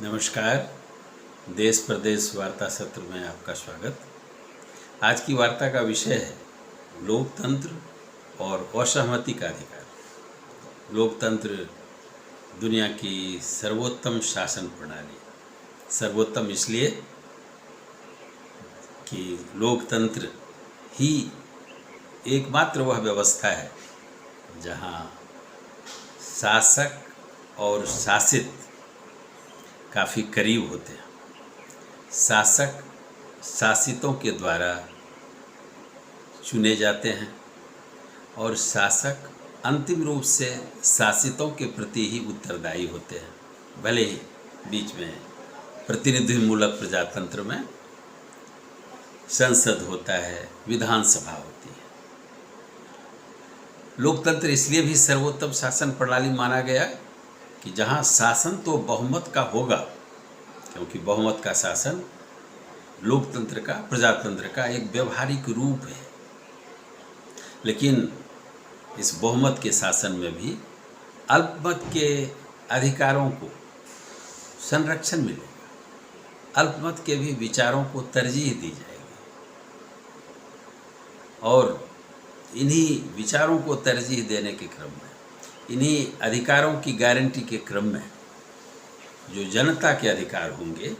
नमस्कार। देश प्रदेश वार्ता सत्र में आपका स्वागत। आज की वार्ता का विषय है लोकतंत्र और असहमति का अधिकार। लोकतंत्र दुनिया की सर्वोत्तम शासन प्रणाली, सर्वोत्तम इसलिए कि लोकतंत्र ही एकमात्र वह व्यवस्था है जहां शासक और शासित काफ़ी करीब होते हैं। शासक शासितों के द्वारा चुने जाते हैं और शासक अंतिम रूप से शासितों के प्रति ही उत्तरदायी होते हैं। भले ही बीच में प्रतिनिधिमूलक प्रजातंत्र में संसद होता है, विधानसभा होती है। लोकतंत्र इसलिए भी सर्वोत्तम शासन प्रणाली माना गया कि जहाँ शासन तो बहुमत का होगा, क्योंकि बहुमत का शासन लोकतंत्र का, प्रजातंत्र का एक व्यवहारिक रूप है। लेकिन इस बहुमत के शासन में भी अल्पमत के अधिकारों को संरक्षण मिलेगा, अल्पमत के भी विचारों को तरजीह दी जाएगी और इन्हीं विचारों को तरजीह देने के क्रम में, इन्हीं अधिकारों की गारंटी के क्रम में जो जनता के अधिकार होंगे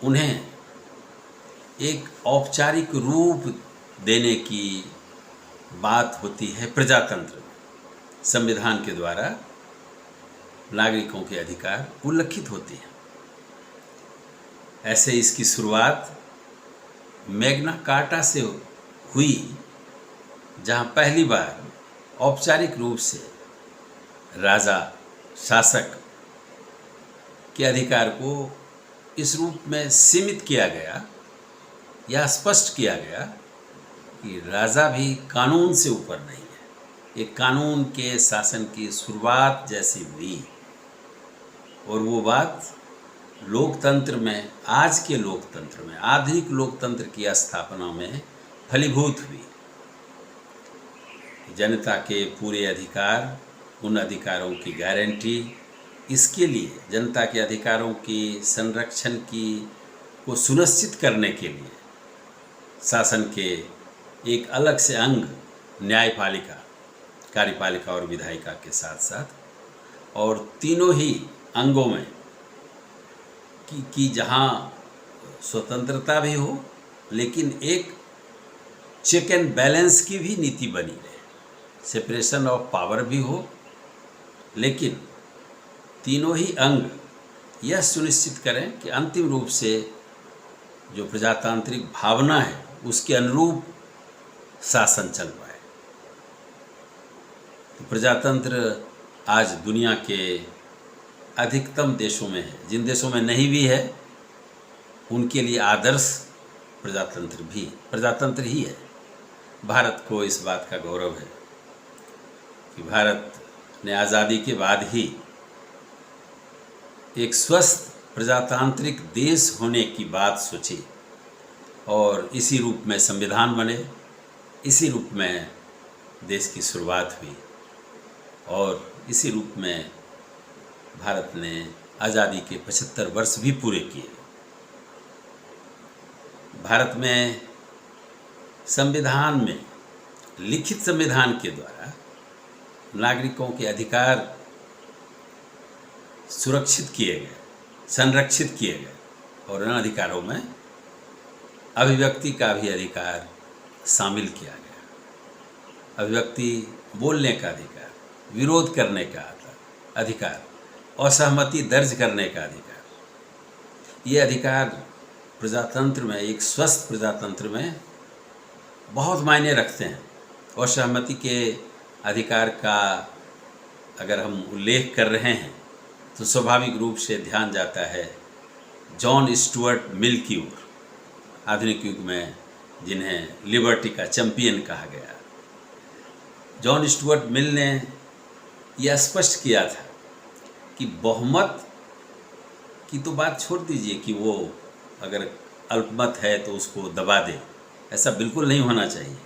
उन्हें एक औपचारिक रूप देने की बात होती है प्रजातंत्र में। संविधान के द्वारा नागरिकों के अधिकार उल्लिखित होते हैं। ऐसे इसकी शुरुआत मैग्ना कार्टा से हुई, जहां पहली बार औपचारिक रूप से राजा, शासक के अधिकार को इस रूप में सीमित किया गया या स्पष्ट किया गया कि राजा भी कानून से ऊपर नहीं है। एक कानून के शासन की शुरुआत जैसी हुई और वो बात लोकतंत्र में, आज के लोकतंत्र में, आधुनिक लोकतंत्र की स्थापना में फलीभूत हुई। जनता के पूरे अधिकार, उन अधिकारों की गारंटी, इसके लिए जनता के अधिकारों की संरक्षण को सुनिश्चित करने के लिए शासन के एक अलग से अंग न्यायपालिका, कार्यपालिका और विधायिका के साथ साथ, और तीनों ही अंगों में कि जहां स्वतंत्रता भी हो लेकिन एक चेक एंड बैलेंस की भी नीति बनी रहे, सेपरेशन ऑफ पावर भी हो, लेकिन तीनों ही अंग यह सुनिश्चित करें कि अंतिम रूप से जो प्रजातांत्रिक भावना है उसके अनुरूप शासन चल पाए। तो प्रजातंत्र आज दुनिया के अधिकतम देशों में है। जिन देशों में नहीं भी है उनके लिए आदर्श प्रजातंत्र ही है। भारत को इस बात का गौरव है कि भारत ने आज़ादी के बाद ही एक स्वस्थ प्रजातांत्रिक देश होने की बात सोची और इसी रूप में संविधान बने, इसी रूप में देश की शुरुआत हुई और इसी रूप में भारत ने आज़ादी के 75 वर्ष भी पूरे किए। भारत में संविधान में, लिखित संविधान के द्वारा नागरिकों के अधिकार सुरक्षित किए गए, संरक्षित किए गए और उन अधिकारों में अभिव्यक्ति का भी अधिकार शामिल किया गया। अभिव्यक्ति, बोलने का अधिकार, विरोध करने का अधिकार, असहमति दर्ज करने का अधिकार, ये अधिकार प्रजातंत्र में, एक स्वस्थ प्रजातंत्र में बहुत मायने रखते हैं। असहमति के अधिकार का अगर हम उल्लेख कर रहे हैं तो स्वाभाविक रूप से ध्यान जाता है जॉन स्टुअर्ट मिल की ओर, आधुनिक युग में जिन्हें लिबर्टी का चैंपियन कहा गया। जॉन स्टुअर्ट मिल ने यह स्पष्ट किया था कि बहुमत की तो बात छोड़ दीजिए कि वो अगर अल्पमत है तो उसको दबा दे, ऐसा बिल्कुल नहीं होना चाहिए।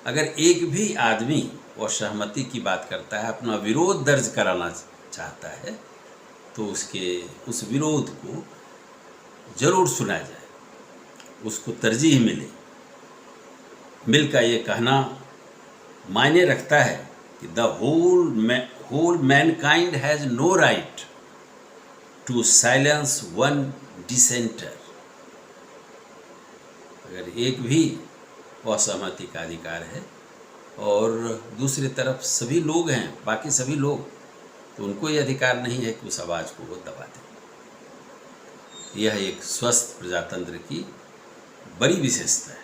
अगर एक भी आदमी असहमति की बात करता है, अपना विरोध दर्ज कराना चाहता है, तो उस विरोध को जरूर सुना जाए, उसको तरजीह मिले। मिल का ये कहना मायने रखता है कि the whole mankind has no right to silence one dissenter. अगर एक भी असहमति का अधिकार है और दूसरी तरफ सभी लोग हैं, बाकी सभी लोग, तो उनको ये अधिकार नहीं है कि उस आवाज़ को वो दबा दें। यह एक स्वस्थ प्रजातंत्र की बड़ी विशेषता है।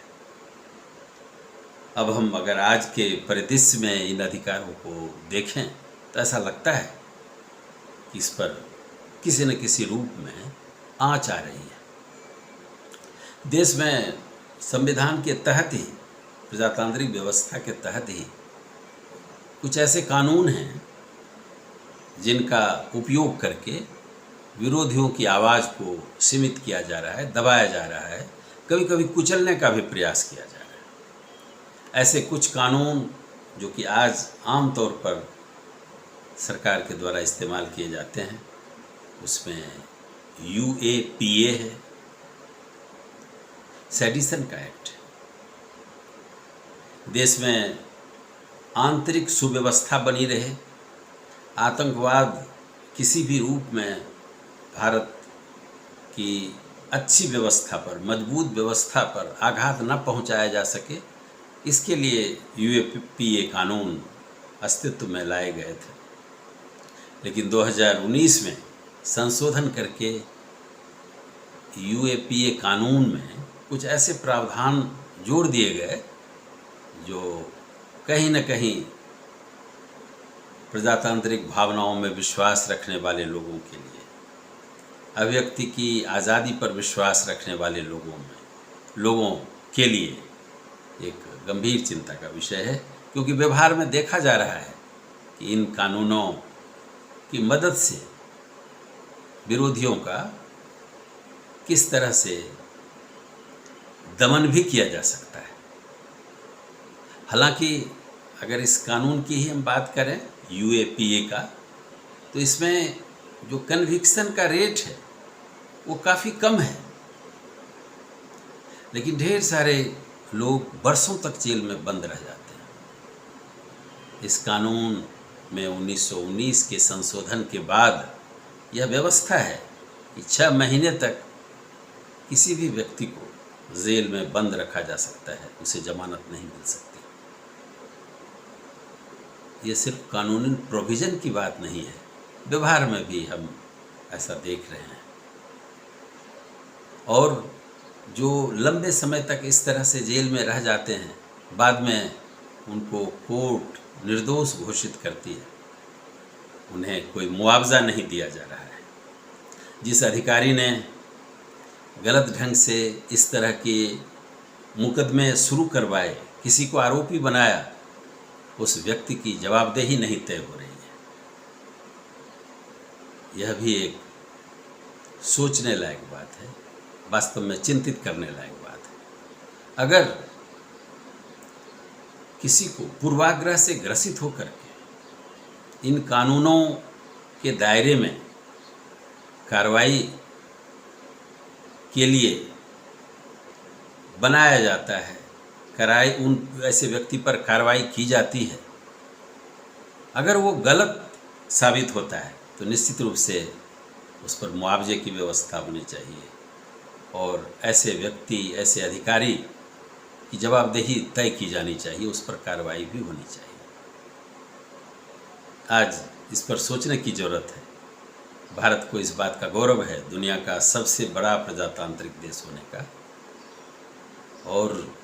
अब हम अगर आज के परिदृश्य में इन अधिकारों को देखें तो ऐसा लगता है कि इस पर किसी न किसी रूप में आँच आ रही है। देश में संविधान के तहत ही, प्रजातांत्रिक व्यवस्था के तहत ही कुछ ऐसे कानून हैं जिनका उपयोग करके विरोधियों की आवाज़ को सीमित किया जा रहा है, दबाया जा रहा है, कभी कभी कुचलने का भी प्रयास किया जा रहा है। ऐसे कुछ कानून जो कि आज आम तौर पर सरकार के द्वारा इस्तेमाल किए जाते हैं, उसमें UAPA है, सेडिशन का एक्ट है। देश में आंतरिक सुव्यवस्था बनी रहे, आतंकवाद किसी भी रूप में भारत की अच्छी व्यवस्था पर, मजबूत व्यवस्था पर आघात न पहुंचाया जा सके, इसके लिए UAPA कानून अस्तित्व में लाए गए थे। लेकिन 2019 में संशोधन करके UAPA कानून में कुछ ऐसे प्रावधान जोड़ दिए गए जो कहीं न कहीं प्रजातांत्रिक भावनाओं में विश्वास रखने वाले लोगों के लिए, अभिव्यक्ति की आज़ादी पर विश्वास रखने वाले लोगों के लिए एक गंभीर चिंता का विषय है। क्योंकि व्यवहार में देखा जा रहा है कि इन कानूनों की मदद से विरोधियों का किस तरह से दमन भी किया जा सकता है। हालांकि अगर इस कानून की ही हम बात करें UAPA का, तो इसमें जो कन्विक्शन का रेट है वो काफ़ी कम है, लेकिन ढेर सारे लोग वर्षों तक जेल में बंद रह जाते हैं। इस कानून में 1919 के संशोधन के बाद यह व्यवस्था है कि 6 महीने तक किसी भी व्यक्ति को जेल में बंद रखा जा सकता है, उसे जमानत नहीं मिल सकती। ये सिर्फ कानूनी प्रोविज़न की बात नहीं है, व्यवहार में भी हम ऐसा देख रहे हैं। और जो लंबे समय तक इस तरह से जेल में रह जाते हैं, बाद में उनको कोर्ट निर्दोष घोषित करती है, उन्हें कोई मुआवजा नहीं दिया जा रहा है। जिस अधिकारी ने गलत ढंग से इस तरह के मुकदमे शुरू करवाए, किसी को आरोपी बनाया, उस व्यक्ति की जवाबदेही नहीं तय हो रही है। यह भी एक सोचने लायक बात है, वास्तव में चिंतित करने लायक बात है। अगर किसी को पूर्वाग्रह से ग्रसित होकर के इन कानूनों के दायरे में कार्रवाई के लिए बनाया जाता है, उन ऐसे व्यक्ति पर कार्रवाई की जाती है, अगर वो गलत साबित होता है तो निश्चित रूप से उस पर मुआवजे की व्यवस्था होनी चाहिए और ऐसे व्यक्ति, ऐसे अधिकारी की जवाबदेही तय की जानी चाहिए, उस पर कार्रवाई भी होनी चाहिए। आज इस पर सोचने की ज़रूरत है। भारत को इस बात का गौरव है दुनिया का सबसे बड़ा प्रजातांत्रिक देश होने का, और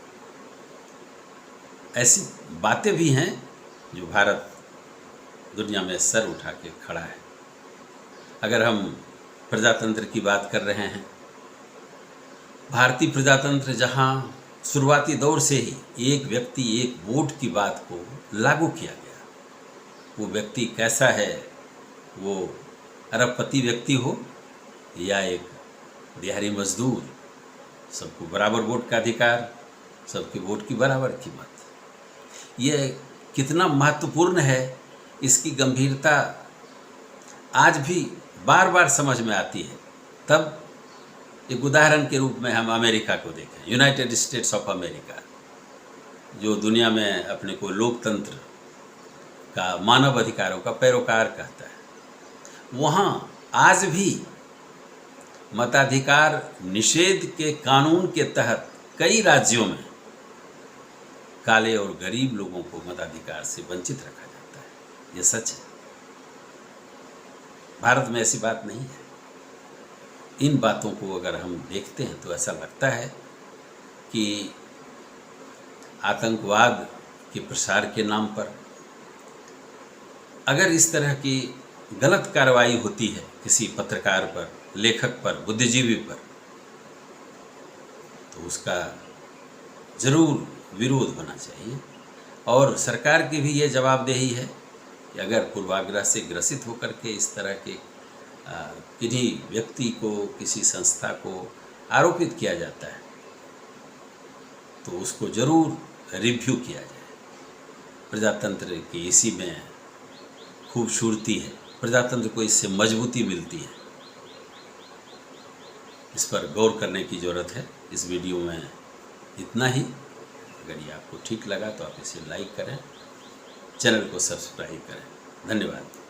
ऐसी बातें भी हैं जो भारत दुनिया में सर उठा के खड़ा है। अगर हम प्रजातंत्र की बात कर रहे हैं, भारतीय प्रजातंत्र जहां शुरुआती दौर से ही एक व्यक्ति एक वोट की बात को लागू किया गया, वो व्यक्ति कैसा है, वो अरबपति व्यक्ति हो या एक दिहाड़ी मजदूर, सबको बराबर वोट का अधिकार, सबके वोट की बराबर कीमत। ये कितना महत्वपूर्ण है, इसकी गंभीरता आज भी बार बार समझ में आती है, तब एक उदाहरण के रूप में हम अमेरिका को देखें, यूनाइटेड स्टेट्स ऑफ अमेरिका, जो दुनिया में अपने को लोकतंत्र का, मानव अधिकारों का पैरोकार कहता है। वहाँ आज भी मताधिकार निषेध के कानून के तहत कई राज्यों में काले और गरीब लोगों को मताधिकार से वंचित रखा जाता है। ये सच है। भारत में ऐसी बात नहीं है। इन बातों को अगर हम देखते हैं तो ऐसा लगता है कि आतंकवाद के प्रसार के नाम पर अगर इस तरह की गलत कार्रवाई होती है किसी पत्रकार पर, लेखक पर, बुद्धिजीवी पर, तो उसका जरूर विरोध होना चाहिए। और सरकार की भी ये जवाबदेही है कि अगर पूर्वाग्रह से ग्रसित होकर के इस तरह के किन्हीं व्यक्ति को, किसी संस्था को आरोपित किया जाता है तो उसको जरूर रिव्यू किया जाए। प्रजातंत्र की इसी में खूबसूरती है, प्रजातंत्र को इससे मजबूती मिलती है। इस पर गौर करने की ज़रूरत है। इस वीडियो में इतना ही। अगर ये आपको ठीक लगा तो आप इसे लाइक करें, चैनल को सब्सक्राइब करें। धन्यवाद।